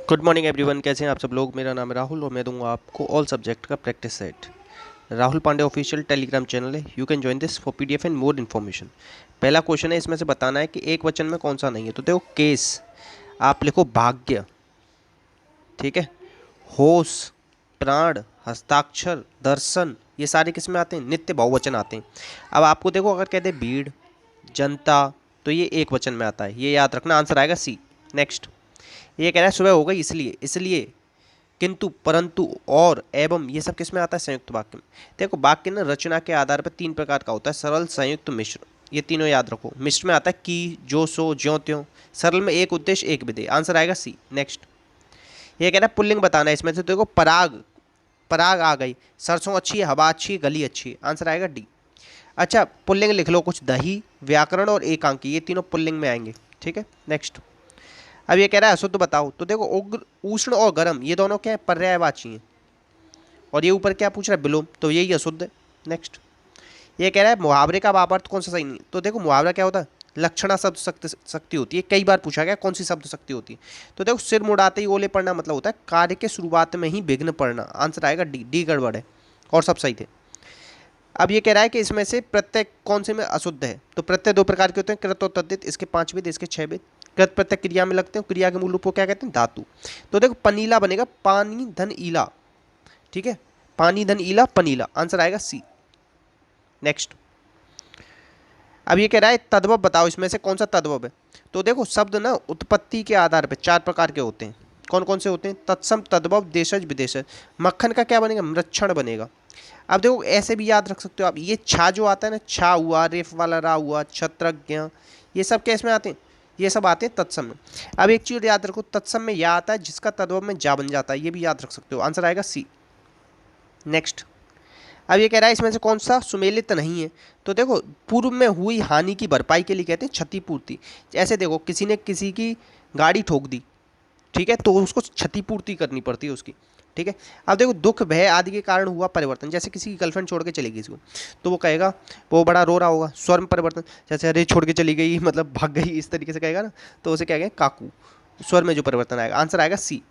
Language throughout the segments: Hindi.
गुड मॉर्निंग एवरीवन, कैसे हैं आप सब लोग। मेरा नाम है राहुल और मैं दूंगा आपको ऑल सब्जेक्ट का practice set. Rahul Pandey official Telegram channel है, you can join this for PDF and more information. पहला क्वेश्चन है, इसमें से बताना है कि एक वचन में कौन सा नहीं है। तो देखो, केस आप लिखो भाग्य, ठीक है। होश, प्राण, हस्ताक्षर, दर्शन, ये सारे किस में आते हैं? नित्य बहुवचन आते हैं। अब आपको देखो, अगर कहते हैं भीड़, जनता, तो ये एक वचन में आता है, ये याद रखना। आंसर आएगा सी। नेक्स्ट, ये कह रहा है सुबह हो गई इसलिए, इसलिए, किंतु, परंतु, और, एवं, ये सब किस में आता है? संयुक्त वाक्य में। देखो, वाक्य ना रचना के आधार पर तीन प्रकार का होता है, सरल, संयुक्त, मिश्र। ये तीनों याद रखो। मिश्र में आता है की, जो, सो, ज्यों त्यों। सरल में एक उद्देश्य एक विधेय। आंसर आएगा सी। नेक्स्ट, ये कह रहा है पुल्लिंग बताना है। इसमें से देखो, पराग, पराग आ गई, सरसों अच्छी है, हवा अच्छी है, गली अच्छी है। आंसर आएगा डी। अच्छा, पुल्लिंग लिख लो कुछ, दही, व्याकरण और एकांकी, ये तीनों पुल्लिंग में आएंगे, ठीक है। नेक्स्ट, अब ये कह रहा है अशुद्ध बताओ। तो देखो, उग्र, उष्ण और गर्म, ये दोनों क्या है? पर्यायवाची हैं। और ये ऊपर क्या पूछ रहा है? विलोम, तो यही अशुद्ध है। नेक्स्ट, ये कह रहा है मुहावरे का वापर्थ कौन सा सही नहीं। तो देखो, मुहावरा क्या होता है? लक्षणा शब्द शक्ति होती है। कई बार पूछा गया कौन सी शब्द शक्ति होती है। तो देखो, सिर मुड़ाते ही ओले पड़ना मतलब होता है कार्य के शुरुआत में ही विघ्न पड़ना। आंसर आएगा डी। डी गड़बड़ है और सब सही थे। अब ये कह रहा है कि इसमें से प्रत्येक कौन से में अशुद्ध है। तो प्रत्यय दो प्रकार के होते हैं, कृत और तद्धित। इसके 5 वेद, इसके 6 वेद। कृत प्रत्यय क्रिया में लगते हैं, क्रिया के मूल रूप को क्या कहते हैं? धातु। तो देखो, पनीला बनेगा पानी धन ईला, ठीक है। पानी धन ईला, पनीला। आंसर आएगा सी। नेक्स्ट, अब ये कह रहा है तद्भव बताओ, इसमें से कौन सा तद्भव है। तो देखो, शब्द ना उत्पत्ति के आधार पर 4 प्रकार के होते हैं। कौन कौन से होते हैं? तत्सम, तद्भव, देशज, विदेशज। मक्खन का क्या बनेगा? मृक्षण बनेगा। अब देखो, ऐसे भी याद रख सकते हो आप, ये छा जो आता है ना, छा हुआ, रेफ वाला रा हुआ, छत्रज्ञ, ये सब कैसे में आते हैं? ये सब आते हैं तत्सम में। अब एक चीज याद रखो, तत्सम में या आता है जिसका तद्भव में जा बन जाता है, ये भी याद रख सकते हो। आंसर आएगा सी। नेक्स्ट, अब ये कह रहा है इसमें से कौन सा सुमेलित नहीं है। तो देखो, पूर्व में हुई हानि की भरपाई के लिए कहते हैं क्षतिपूर्ति। ऐसे देखो, किसी ने किसी की गाड़ी ठोक दी, ठीक है, तो उसको क्षतिपूर्ति करनी पड़ती है उसकी, ठीक है। अब देखो, दुख, भय आदि के कारण हुआ परिवर्तन, जैसे किसी की गर्लफ्रेंड छोड़ के चली गई इसको, तो वो कहेगा, वो बड़ा रो रहा होगा, स्वर में परिवर्तन, जैसे अरे छोड़ के चली गई, मतलब भाग गई, इस तरीके से कहेगा ना, तो उसे क्या कहेंगे? काकू। स्वर में जो परिवर्तन आएगा। आंसर आएगा सी।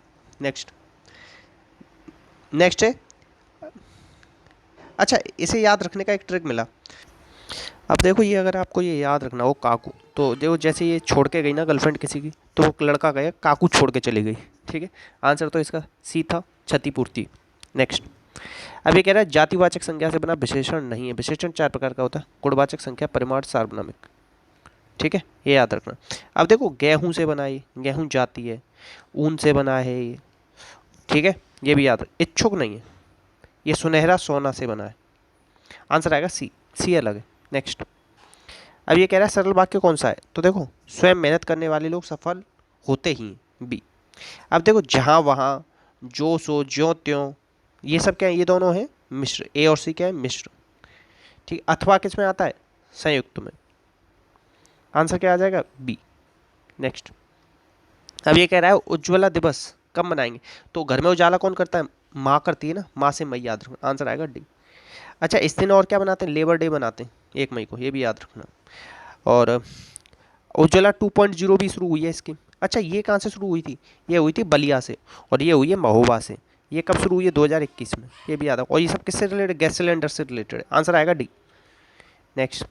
नेक्स्ट, नेक्स्ट है, अच्छा, इसे याद रखने का एक ट्रिक मिला। अब देखो, ये अगर आपको ये याद रखना हो काकू, तो देखो जैसे ये छोड़ के गई ना गर्लफ्रेंड किसी की, तो वो लड़का गया काकू छोड़ के चली गई, ठीक है। आंसर तो इसका सी था, क्षतिपूर्ति। नेक्स्ट, अब ये कह रहा है जातिवाचक संज्ञा से बना विशेषण नहीं है। विशेषण 4 प्रकार का होता है, गुणवाचक संख्या, परिमाण, सार्वनामिक, ठीक है, ये याद रखना। अब देखो, गेहूं से बना है, गेहूं जाति है। ऊन से बना है ये, ठीक है, ये भी याद रख। इच्छुक नहीं है, ये सुनहरा सोना से बना है। आंसर आएगा सी। सी अलग है। नेक्स्ट, अब ये कह रहा है सरल वाक्य कौन सा है। तो देखो, स्वयं मेहनत करने वाले लोग सफल होते ही हैं, बी। अब देखो, जहाँ वहाँ, जो, सो, ज्यों त्यों, ये सब क्या है? ये दोनों हैं मिश्र। ए और सी क्या है? मिश्र, ठीक। अथवा किस में आता है? संयुक्त में। आंसर क्या आ जाएगा? बी। नेक्स्ट, अब ये कह रहा है उज्ज्वला दिवस कब मनाएंगे। तो घर में उजाला कौन करता है? माँ करती है ना, माँ से मई याद रखना। आंसर आएगा डी। अच्छा, इस दिन और क्या बनाते हैं? लेबर डे बनाते हैं 1 मई को, ये भी याद रखना। और उज्ज्वला 2.0 भी शुरू हुई है स्कीम। अच्छा, ये कहाँ से शुरू हुई थी? ये हुई थी बलिया से, और ये हुई है महोबा से। ये कब शुरू हुई है? 2021 में, ये भी याद है। और ये सब किससे रिलेटेड? गैस सिलेंडर से रिलेटेड है। आंसर आएगा डी। नेक्स्ट,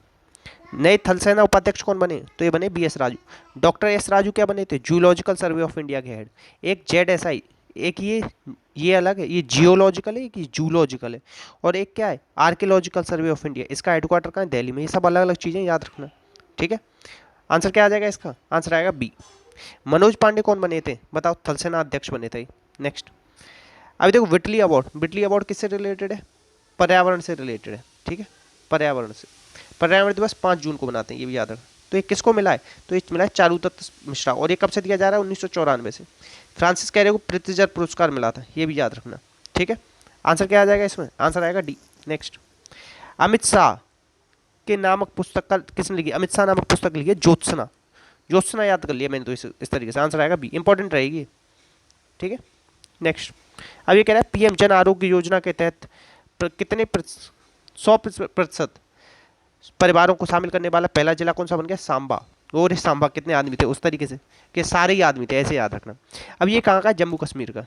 नए थल सेना उपाध्यक्ष कौन बने? तो ये बने B S Raju. Doctor S Raju क्या बने थे? जूलॉजिकल सर्वे ऑफ इंडिया के हेड। एक जेड एस आई, एक ये अलग है, ये जियोलॉजिकल है, कि जूलॉजिकल है। और एक क्या है? आर्कियोलॉजिकल सर्वे ऑफ इंडिया, इसका हेडक्वार्टर कहाँ है? दिल्ली में। ये सब अलग अलग चीज़ें याद रखना, ठीक है। आंसर क्या आ जाएगा इसका? आंसर आएगा बी। मनोज पांडे कौन बने थे? बताओ, थल सेना अध्यक्ष बने थे। नेक्स्ट, अभी देखो, विटली अवार्ड, विटली अवार्ड किससे रिलेटेड है? पर्यावरण से रिलेटेड है, ठीक है, पर्यावरण से। पर्यावरण दिवस 5 जून को मनाते हैं, ये भी याद रखना। तो ये किसको मिला है? तो ये मिला है चारुदत्त मिश्रा। और ये कब से दिया जा रहा है? 1994 से। फ्रांसिस कैरे को प्रित्जर पुरस्कार मिला था, ये भी याद रखना, ठीक है। आंसर क्या आ जाएगा इसमें? आंसर आएगा डी। नेक्स्ट, अमित शाह के नामक पुस्तक का किसने लिखी? अमित शाह नामक पुस्तक लिखी है ज्योत्सना। ज्योत्सना याद कर लिया मैंने तो इस तरीके से। आंसर आएगा बी, इंपॉर्टेंट रहेगी, ठीक है। नेक्स्ट, अब ये कह रहा है पीएम जन आरोग्य योजना के तहत कितने 100% परिवारों को शामिल करने वाला पहला जिला कौन सा बन गया? सांबा। और सांबा कितने आदमी थे, उस तरीके से कि सारे ही आदमी थे, ऐसे याद रखना। अब ये कहाँ का है, जम्मू कश्मीर का,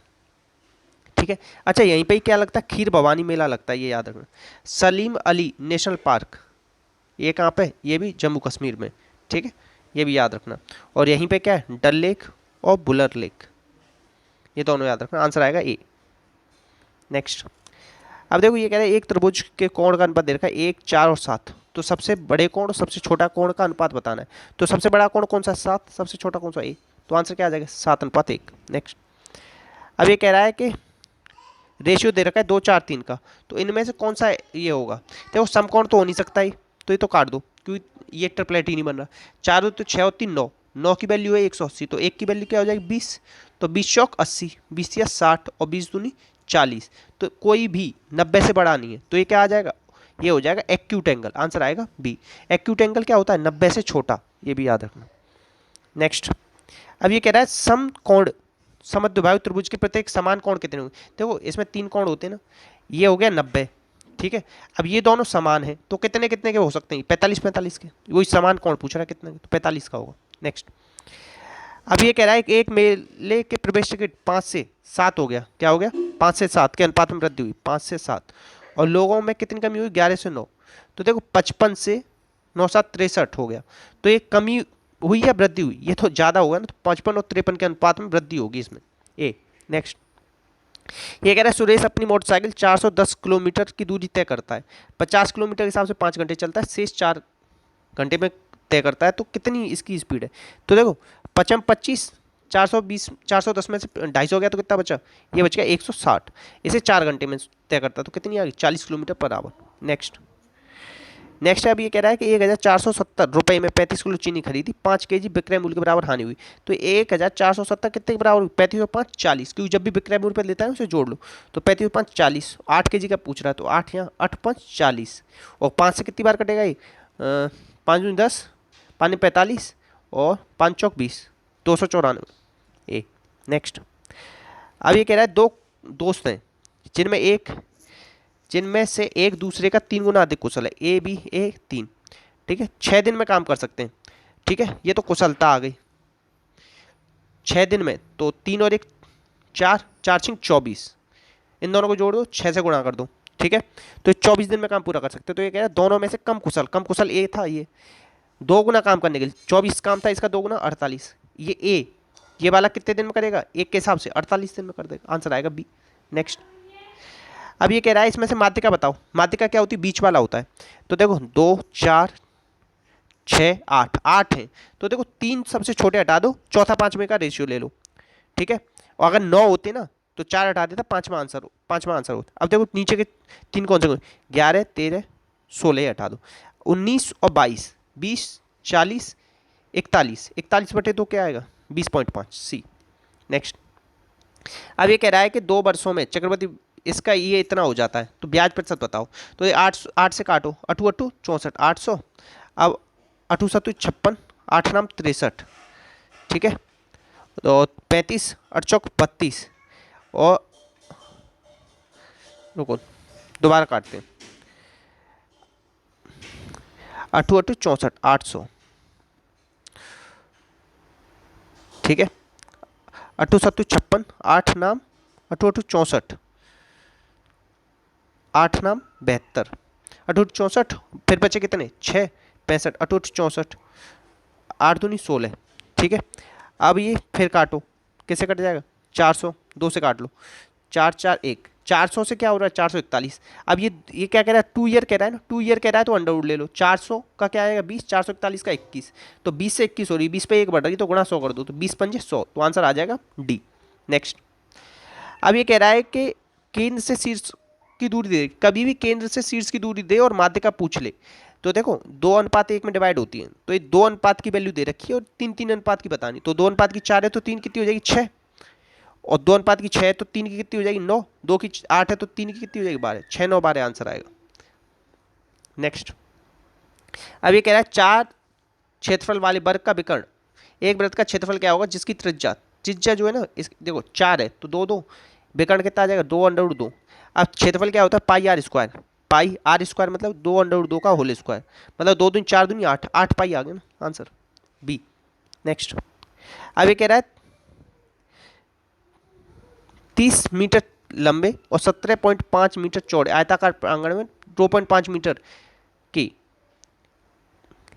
ठीक है। अच्छा यहीं पे ही क्या लगता है, खीर भवानी मेला लगता है, ये याद रखना। सलीम अली नेशनल पार्क, ये कहाँ पे, ये भी जम्मू कश्मीर में, ठीक है, ये भी याद रखना। और यहीं पे क्या है, डल लेक और बुलर लेक, ये दोनों याद रखना, आंसर आएगा ए। नेक्स्ट, अब देखो ये कह रहे हैं एक त्रिभुज के कोण का अनुपात दे रखा है 1, 4 और 7, तो सबसे बड़े कोण और सबसे छोटा कोण का अनुपात बताना है। तो सबसे बड़ा कोण कौन सा, 7, सबसे छोटा कौन सा, ए, तो आंसर क्या आ जाएगा, 7:1। नेक्स्ट, अब ये कह रहा है कि रेशियो दे रखा है 2, 4, 3 का, तो इनमें से कौन सा ये होगा, देखो समकोण तो हो नहीं सकता ही, तो ये तो काट दो क्योंकि ये ट्रिपलेट ही नहीं बन रहा। 4 तो 6 और 3 9, 9 की वैल्यू है 180, तो 1 की वैल्यू क्या हो जाएगी 20, तो 20 चौक 80, 20 या 60 और 20 दूनी 40, तो कोई भी 90 से बड़ा नहीं है, तो ये क्या आ जाएगा, ये हो जाएगा एक्यूट एंगल, आंसर आएगा बी। एक्यूट एंगल क्या होता है, 90 से छोटा, ये भी याद रखना। नेक्स्ट, अब ये कह रहा है समकोण समद्विबाहु त्रिभुज के प्रत्येक समान कोण कितने होंगे, देखो इसमें 3 कोण होते हैं ना, ये हो गया 90, ठीक है। अब ये दोनों समान हैं तो कितने कितने के हो सकते हैं, 45 45 के, वही समान कोण पूछ रहा है कितने के, तो 45 का होगा। नेक्स्ट, अब ये कह रहा है कि एक मेले के प्रवेश टिकट 5 से 7 हो गया, क्या हो गया, 5 से 7 के अनुपात में वृद्धि हुई, 5 से 7, और लोगों में कितनी कमी हुई, 11 से 9, तो देखो 55 से 9 7 63 हो गया, तो ये कमी हुई या वृद्धि हुई, ये तो ज़्यादा होगा ना, तो 55 और 53 के अनुपात में वृद्धि होगी इसमें, ए। नेक्स्ट, ये कह रहा है सुरेश अपनी मोटरसाइकिल 410 किलोमीटर की दूरी तय करता है, 50 किलोमीटर के हिसाब से 5 घंटे चलता है, शेष 4 घंटे में तय करता है, तो कितनी इसकी स्पीड है, तो देखो 55 25, 420 410 में से 250 हो गया, तो कितना बचा, ये बच गया 160, इसे 4 घंटे में तय करता है, तो कितनी आ गई, 40 किलोमीटर पर आवर। नेक्स्ट अब ये कह रहा है कि 1470 रुपये में 35 किलो चीनी खरीदी, 5 केजी विक्रय मूल्य के बराबर हानि हुई, तो 1470 कितने के बराबर हुई, 35 और 5 40, क्योंकि जब भी विक्रय मूल्य पर लेता है उसे जोड़ लो, तो 35 और 5 40, 8 केजी का पूछ रहा है, तो 8 यहाँ 8 5 40, और 5 से कितनी बार कटेगा ये, 5 दूनी 10, 5 ने 45 और 5 चौक 20, 294 ए। नेक्स्ट, अब ये कह रहा है दो दोस्त हैं जिनमें से एक दूसरे का 3 गुना अधिक कुशल है, ए बी ए 3, ठीक है, 6 दिन में काम कर सकते हैं, ठीक है, ये तो कुशलता आ गई 6 दिन में, तो 3 और 1 4, 4 6 24, इन दोनों को जोड़ दो, 6 से गुणा कर दो, ठीक है, तो 24 दिन में काम पूरा कर सकते हैं। तो ये कह रहा है दोनों में से कम कुशल ए था, ये 2 गुना काम करने के लिए 24 काम था, इसका 2 गुना 48, ये ए, ये वाला कितने दिन में करेगा, एक के हिसाब से 48 दिन में कर देगा, आंसर आएगा बी। नेक्स्ट, अब ये कह रहा है इसमें से माध्यिका बताओ, माध्यिका क्या होती है, बीच वाला होता है, तो देखो 2 4 6 8 8 है, तो देखो 3 सबसे छोटे हटा दो, चौथा 5वें का रेशियो ले लो, ठीक है, और अगर 9 होते ना तो 4 हटा देता, पाँचवा आंसर होता। अब देखो नीचे के 3 कौन से, 11 13 16 हटा दो, 19 और 22 20 40 41, 41/2 क्या आएगा, 20.5 सी। नेक्स्ट, अब ये कह रहा है कि 2 वर्षों में चक्रवर्ती इसका ये इतना हो जाता है, तो ब्याज प्रतिशत बताओ, तो ये 8 से काटो, 8 8 64 800, अब 8 7 56, 8 नाम 63, ठीक है, तो 35 8 चौक 32, और रुको दोबारा काटते हैं, 8 8 64 800, ठीक है, 8 7 56, 8 नाम 8 8 64, 8 नाम 72, 8 8 64, फिर बचे कितने 6 65, 8 8 64, 8 दूनी 16, ठीक है। अब ये फिर काटो, किससे कट जाएगा, 400, 2 से काट लो, 4 4 1, 400 से क्या हो रहा है 441, अब ये क्या कह रहा है 2 ईयर कह रहा है ना, 2 ईयर कह रहा है तो अंडर रूट ले लो, 400 का क्या आएगा 20, 441 का 21, तो 20 से 21 हो रही है, 20 पे 1 बढ़ रही तो गुणा 100 कर दो, तो 20 पंजे 100, तो आंसर आ जाएगा डी। नेक्स्ट, अब ये कह रहा है कि केंद्र से शीर्ष की दूरी दे, कभी भी केंद्र से शीर्ष की दूरी दे और माध्यिका पूछ ले, तो देखो 2:1 में डिवाइड होती है, तो ये 2 अनुपात की वैल्यू दे रखी है और 3 3 अनुपात की बतानी, तो 2 अनुपात की 4 है तो 3 कितनी हो जाएगी 6, और 2 अनुपात की 6 है तो 3 की कितनी हो जाएगी 9, 2 की 8 है तो 3 की कितनी हो जाएगी 12, 6 9 12 आंसर आएगा। नेक्स्ट, अब ये कह रहा है 4 क्षेत्रफल वाले वर्ग का विकर्ण, एक वृत्त का क्षेत्रफल क्या होगा जिसकी त्रिज्या त्रिज्या जो है ना, इस देखो 4 है तो 2 2, विकर्ण कितना आ जाएगा 2√2, अब क्षेत्रफल क्या होता है pi r square, pi r square मतलब 2√2 का होल स्क्वायर, मतलब 2 दूनी 4 दूनी 8, 8 पाई आ गया ना आंसर। बी। नेक्स्ट, अब ये कह रहा है 30 मीटर लंबे और 17.5 मीटर चौड़े आयताकार प्रांगण में 2.5 मीटर की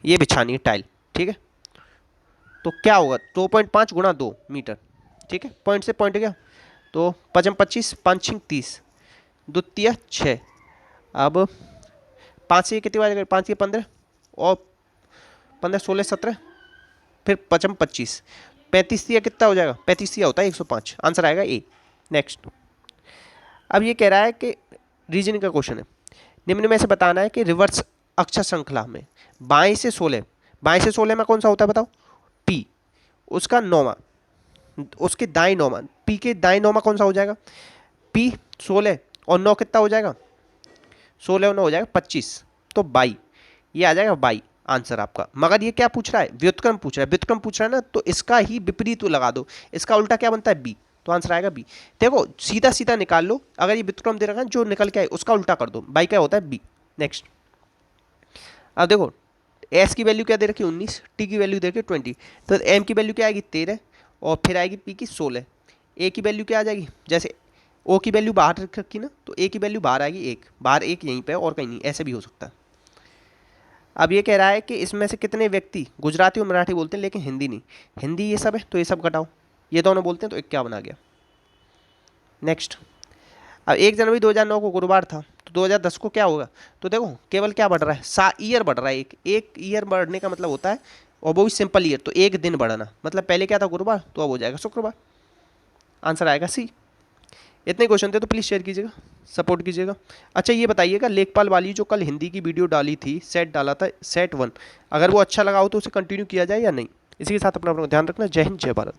ये बिछानी है टाइल, ठीक है। तो क्या होगा, 2.5 गुणा 2 मीटर, ठीक है, पॉइंट से पॉइंट गया, तो 5 25, 5 6 30, द्वितीय 6, अब 5 से कितनी बार, 5 से 15 और 15 16 17, फिर 5 25, 35 कितना हो जाएगा, 35 होता है 105, आंसर आएगा ए। नेक्स्ट, अब ये कह रहा है कि रीजनिंग का क्वेश्चन है, निम्न में से बताना है कि रिवर्स अक्षर श्रृंखला में बाएं से 16 में कौन सा होता है बताओ, पी, उसका नौमा, उसके दाएं नौमा, पी के दाएं नौमा कौन सा हो जाएगा, पी 16 और 9 कितना हो जाएगा, 16 और 9 हो जाएगा 25, तो 22, ये आ जाएगा 22 आंसर आपका। मगर ये क्या पूछ रहा है, व्युत्क्रम पूछ रहा है, व्युत्क्रम पूछ रहा है ना, तो इसका ही विपरीत लगा दो, इसका उल्टा क्या बनता है, बी, तो आंसर आएगा बी। देखो सीधा सीधा निकाल लो, अगर ये व्युत्क्रम दे रखा है जो निकल के आए उसका उल्टा कर दो, बाई क्या होता है बी। नेक्स्ट, अब देखो एस की वैल्यू क्या दे रखी है 19, टी की वैल्यू दे रखी है 20, तो एम की वैल्यू क्या आएगी 13 और फिर आएगी पी की 16, ए की वैल्यू क्या आ जाएगी, जैसे ओ की वैल्यू बाहर रख रखी ना, तो ए की वैल्यू बाहर आएगी 1, बाहर 1 यहीं पे और कहीं नहीं, ऐसे भी हो सकता है। अब ये कह रहा है कि इसमें से कितने व्यक्ति गुजराती और मराठी बोलते हैं लेकिन हिंदी नहीं, हिंदी ये सब है तो ये सब घटाओ, ये दोनों बोलते हैं तो 51 आ गया। नेक्स्ट, अब 1 जनवरी 2009 को गुरुवार था, तो 2010 को क्या होगा, तो देखो केवल क्या बढ़ रहा है, ईयर बढ़ रहा है, एक ईयर बढ़ने का मतलब होता है, और वो भी सिंपल ईयर, तो एक दिन बढ़ना, मतलब पहले क्या था गुरुवार, तो अब हो जाएगा शुक्रवार, आंसर आएगा सी। इतने क्वेश्चन थे, तो प्लीज़ शेयर कीजिएगा, सपोर्ट कीजिएगा। अच्छा ये बताइएगा, लेखपाल वाली जो कल हिंदी की वीडियो डाली थी, सेट डाला था, सेट 1, अगर वो अच्छा लगा हो तो उसे कंटिन्यू किया जाए या नहीं। इसी के साथ अपना ध्यान रखना। जय हिंद, जय भारत।